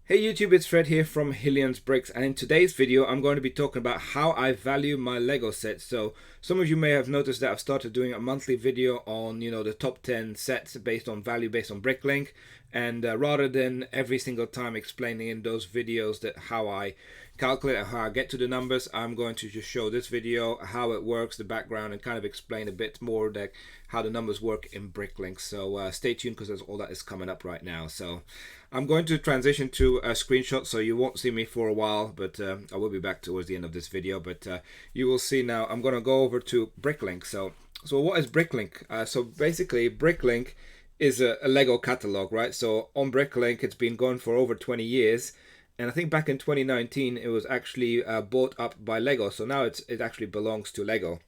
Hey YouTube, it's Fred here from Hillian's Bricks, and in today's video I'm going to be talking about how I value my Lego sets. So some of you may have noticed that I've started doing a monthly video on, the top 10 sets based on value based on Bricklink, and rather than every single time explaining in those videos that how I calculate and how I get to the numbers, I'm going to just show this video how it works, the background, and kind of explain a bit more like how the numbers work in Bricklink. So stay tuned because all that is coming up right now. So I'm going to transition to a screenshot, so you won't see me for a while, but I will be back towards the end of this video. But you will see now. I'm going to go over to Bricklink. So what is Bricklink? So basically, Bricklink is a Lego catalog, right? So on Bricklink, it's been going for over 20 years. And I think back in 2019, it was actually bought up by Lego. So now it actually belongs to Lego.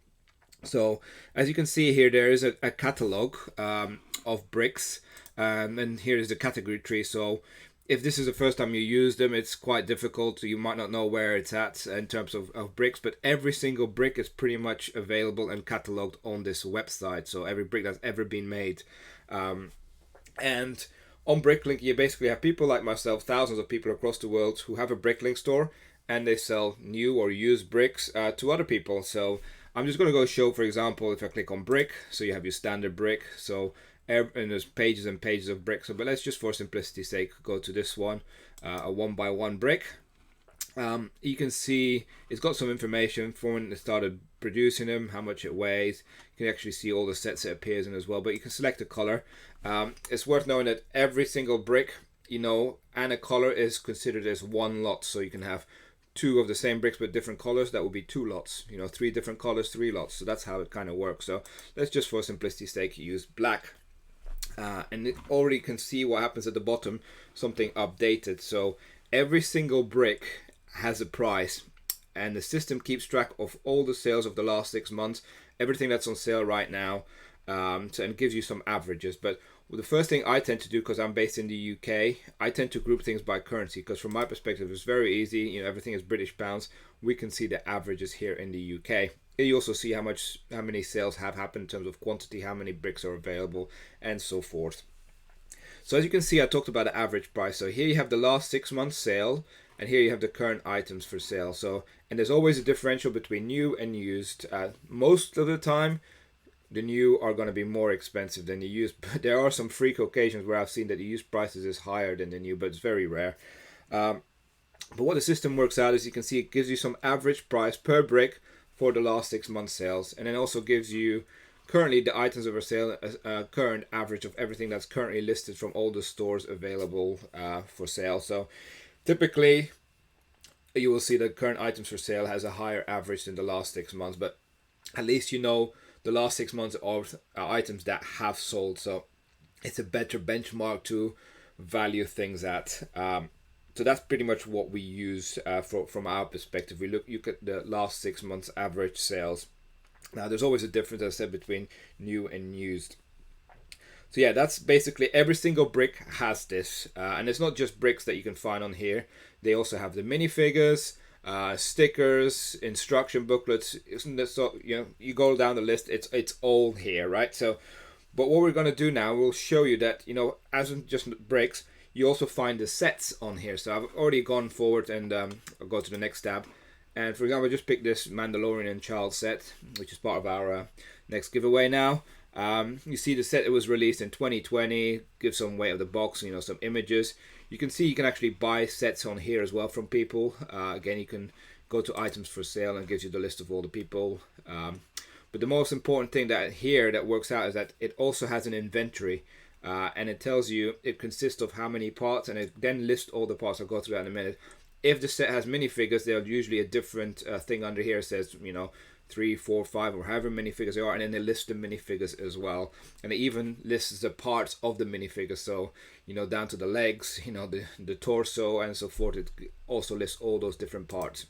So as you can see here, there is a catalog of bricks. And here is the category tree. So if this is the first time you use them, it's quite difficult. You might not know where it's at in terms of bricks, but every single brick is pretty much available and cataloged on this website. So every brick that's ever been made. And on Bricklink, you basically have people like myself, thousands of people across the world who have a Bricklink store, and they sell new or used bricks to other people. So I'm just going to go show, for example, if I click on brick, so you have your standard brick. So and there's pages and pages of bricks. So, but let's just for simplicity's sake go to this one, a 1x1 brick. You can see it's got some information from when they started producing them, how much it weighs. You can actually see all the sets it appears in as well, but you can select a color. It's worth knowing that every single brick, and a color is considered as one lot. So you can have two of the same bricks but different colors. That would be two lots. Three different colors, three lots. So that's how it kind of works. So let's just for simplicity's sake use black. And it already can see what happens at the bottom, something updated. So every single brick has a price, and the system keeps track of all the sales of the last 6 months, everything that's on sale right now, and gives you some averages. But the first thing I tend to do, because I'm based in the UK, I tend to group things by currency, because from my perspective it's very easy. Everything is British pounds. We can see the averages here in the UK. You also see how many sales have happened in terms of quantity, how many bricks are available, and so forth. So as you can see, I talked about the average price. So here you have the last 6 months sale, and here you have the current items for sale. So, and there's always a differential between new and used. Most of the time, the new are going to be more expensive than the used, but there are some freak occasions where I've seen that the used prices is higher than the new, but it's very rare. But what the system works out is, you can see it gives you some average price per brick for the last 6 months sales, and then also gives you currently the items of our sale, current average of everything that's currently listed from all the stores available for sale. So typically you will see that current items for sale has a higher average than the last 6 months, but at least the last 6 months of items that have sold. So it's a better benchmark to value things at. So that's pretty much what we use from our perspective. We look at the last 6 months average sales. Now there's always a difference, as I said, between new and used. So yeah, that's basically every single brick has this, and it's not just bricks that you can find on here. They also have the minifigures, stickers, instruction booklets. Isn't it? So you go down the list, it's all here, right? So, but what we're going to do now, we'll show you that as in just bricks, you also find the sets on here. So I've already gone forward, and I'll go to the next tab. And for example, just pick this Mandalorian child set, which is part of our next giveaway now. You see the set, it was released in 2020. Give some weight of the box, some images. You can see you can actually buy sets on here as well from people. Again, you can go to items for sale and it gives you the list of all the people. But the most important thing that works out is that it also has an inventory. And it tells you it consists of how many parts, and it then lists all the parts. I'll go through that in a minute. If the set has minifigures, there's usually a different thing under here. It says 3, 4, 5, or however many figures there are, and then they list the minifigures as well, and it even lists the parts of the minifigures. So down to the legs, the torso, and so forth. It also lists all those different parts.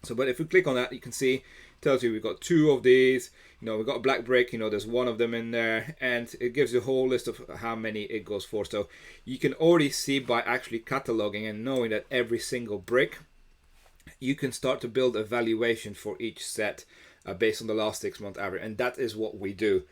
So, but if we click on that, you can see it tells you we've got 2 of these. We've got a black brick, there's 1 of them in there, and it gives you a whole list of how many it goes for. So you can already see by actually cataloging and knowing that every single brick, you can start to build a valuation for each set based on the last 6 month average. And that is what we do.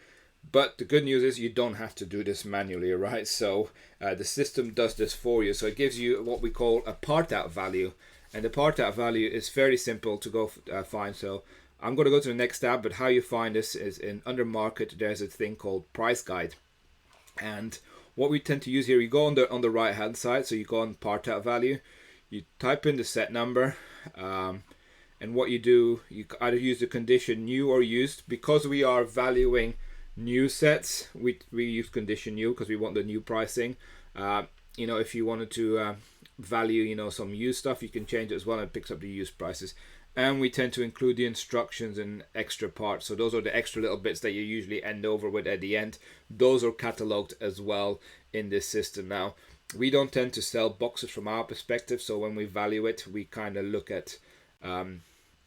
But the good news is you don't have to do this manually, right? So the system does this for you. So it gives you what we call a part out value. And the part out value is very simple to go find. So I'm going to go to the next tab, but how you find this is in under market, there's a thing called price guide. And what we tend to use here, you go on the right hand side, so you go on part out value, you type in the set number, and what you do, you either use the condition new or used. Because we are valuing new sets, we use condition new because we want the new pricing. You know, if you wanted to value, you know, some used stuff, you can change it as well, and it picks up the used prices. And we tend to include the instructions and extra parts. So those are the extra little bits that you usually end over with at the end. Those are cataloged as well in this system. Now, we don't tend to sell boxes from our perspective. So when we value it, we kind of look at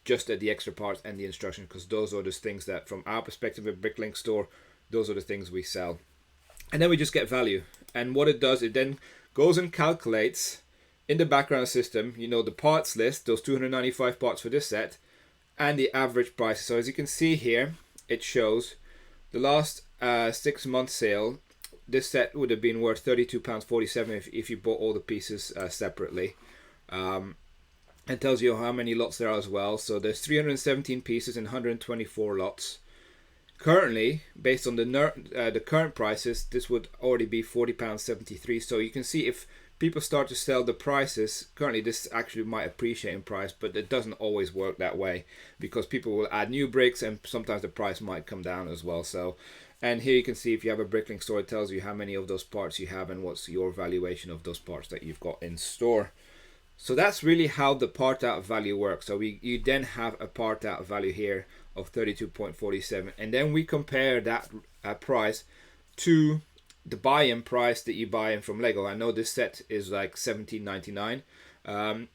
just at the extra parts and the instructions, because those are the things that from our perspective at Bricklink store, those are the things we sell. And then we just get value. And what it does, it then goes and calculates in the background system, you know, the parts list, those 295 parts for this set, and the average price. So as you can see here, it shows the last 6 month sale. This set would have been worth £32.47 if you bought all the pieces separately. It tells you how many lots there are as well. So there's 317 pieces in 124 lots. Currently, based on the current prices, this would already be £40.73. So you can see if people start to sell the prices, currently this actually might appreciate in price, but it doesn't always work that way, because people will add new bricks and sometimes the price might come down as well. So, and here you can see if you have a Bricklink store, it tells you how many of those parts you have and what's your valuation of those parts that you've got in store. So that's really how the part out value works. So you then have a part out value here of 32.47, and then we compare that price to the buy-in price that you buy in from Lego. I know this set is like $17.99.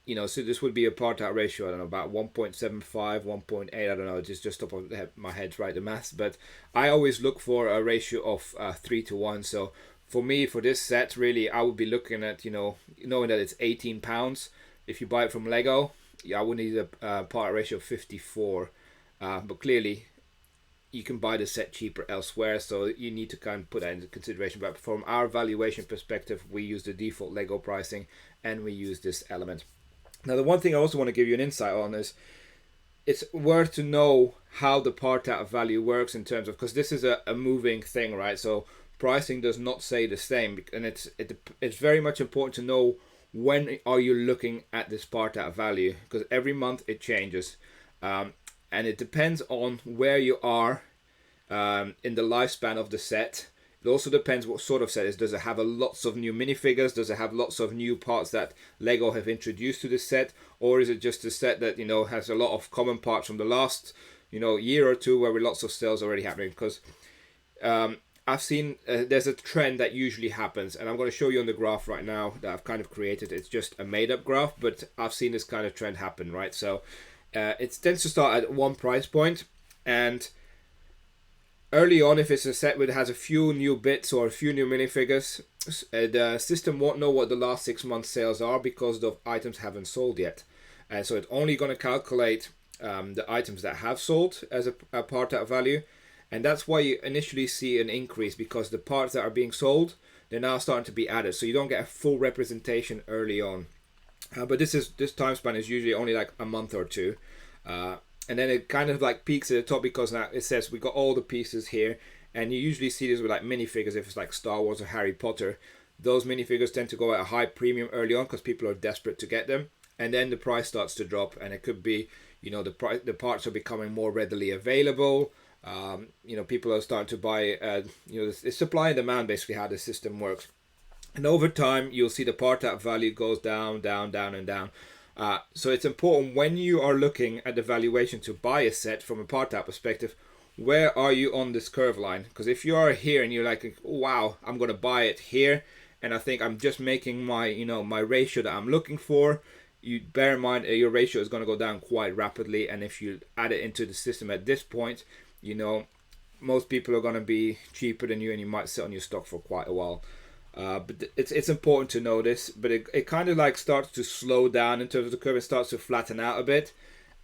You know, so this would be a part out ratio, I don't know, about 1.75, 1.8, I don't know, just top of my head, right, the maths. But I always look for a ratio of 3 to 1. So for me, for this set, really, I would be looking at, you know, knowing that it's £18. If you buy it from Lego, yeah, I would need a part ratio of 54. But clearly, you can buy the set cheaper elsewhere, so you need to kind of put that into consideration. But from our valuation perspective, we use the default Lego pricing, and we use this element. Now, the one thing I also want to give you an insight on is it's worth to know how the part out value works in terms of, because this is a moving thing, right? So pricing does not stay the same, and it's very much important to know when are you looking at this part out value, because every month it changes. And it depends on where you are in the lifespan of the set. It also depends what sort of set it is. Does it have lots of new minifigures? Does it have lots of new parts that Lego have introduced to the set? Or is it just a set that, you know, has a lot of common parts from the last, you know, year or two, where with lots of sales already happening? Because I've seen there's a trend that usually happens, and I'm going to show you on the graph right now that I've kind of created. It's just a made up graph, but I've seen this kind of trend happen, right? So it tends to start at one price point, and early on, if it's a set that has a few new bits or a few new minifigures, the system won't know what the last 6 months sales are, because the items haven't sold yet. And so it's only going to calculate the items that have sold as a part out value. And that's why you initially see an increase, because the parts that are being sold, they're now starting to be added. So you don't get a full representation early on. But this time span is usually only like a month or two. And then it kind of like peaks at the top, because now it says we got all the pieces here. And you usually see this with like minifigures. If it's like Star Wars or Harry Potter, those minifigures tend to go at a high premium early on, because people are desperate to get them. And then the price starts to drop, and it could be, you know, the parts are becoming more readily available. You know, people are starting to buy, you know, it's supply and demand, basically how the system works. And over time, you'll see the part out value goes down, down, down, and down. So it's important when you are looking at the valuation to buy a set from a part out perspective, where are you on this curve line? Because if you are here and you're like, oh, wow, I'm going to buy it here, and I think I'm just making my, you know, my ratio that I'm looking for, you bear in mind your ratio is going to go down quite rapidly. And if you add it into the system at this point, you know, most people are going to be cheaper than you, and you might sit on your stock for quite a while. But it's important to know this, but it kind of like starts to slow down in terms of the curve. It starts to flatten out a bit,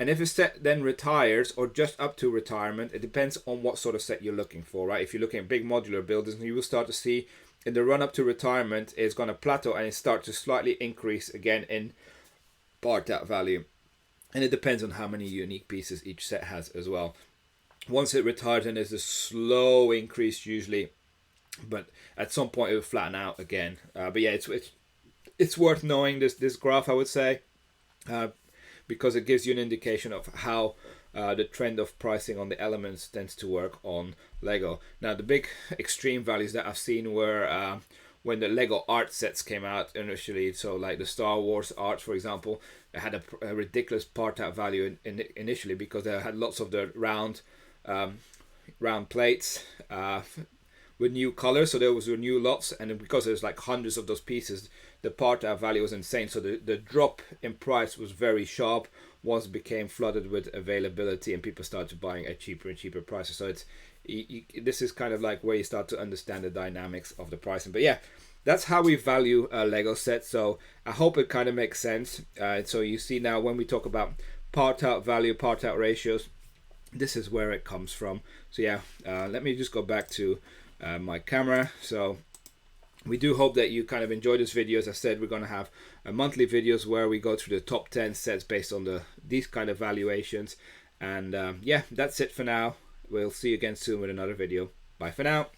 And if a set then retires or just up to retirement, it depends on what sort of set you're looking for, right? If you're looking at big modular buildings, you will start to see in the run up to retirement, it's going to plateau and it start to slightly increase again in part out value. And it depends on how many unique pieces each set has as well. Once it retires, then there's a slow increase usually, but at some point it will flatten out again. But yeah, it's worth knowing this graph, I would say, because it gives you an indication of how the trend of pricing on the elements tends to work on Lego. Now, the big extreme values that I've seen were when the Lego art sets came out initially. So like the Star Wars art, for example, it had a ridiculous part out value initially because they had lots of the round plates with new colors. So there was new lots, and because there's like hundreds of those pieces, the part out value was insane. So the drop in price was very sharp once it became flooded with availability and people started buying at cheaper and cheaper prices. So this is kind of like where you start to understand the dynamics of the pricing. But yeah, that's how we value Lego sets. So I hope it kind of makes sense. So you see now when we talk about part out value, part out ratios, this is where it comes from. So yeah, let me just go back to my camera. So we do hope that you kind of enjoy this video. As I said, we're going to have monthly videos where we go through the top 10 sets based on these kind of valuations. And yeah, that's it for now. We'll see you again soon with another video. Bye for now.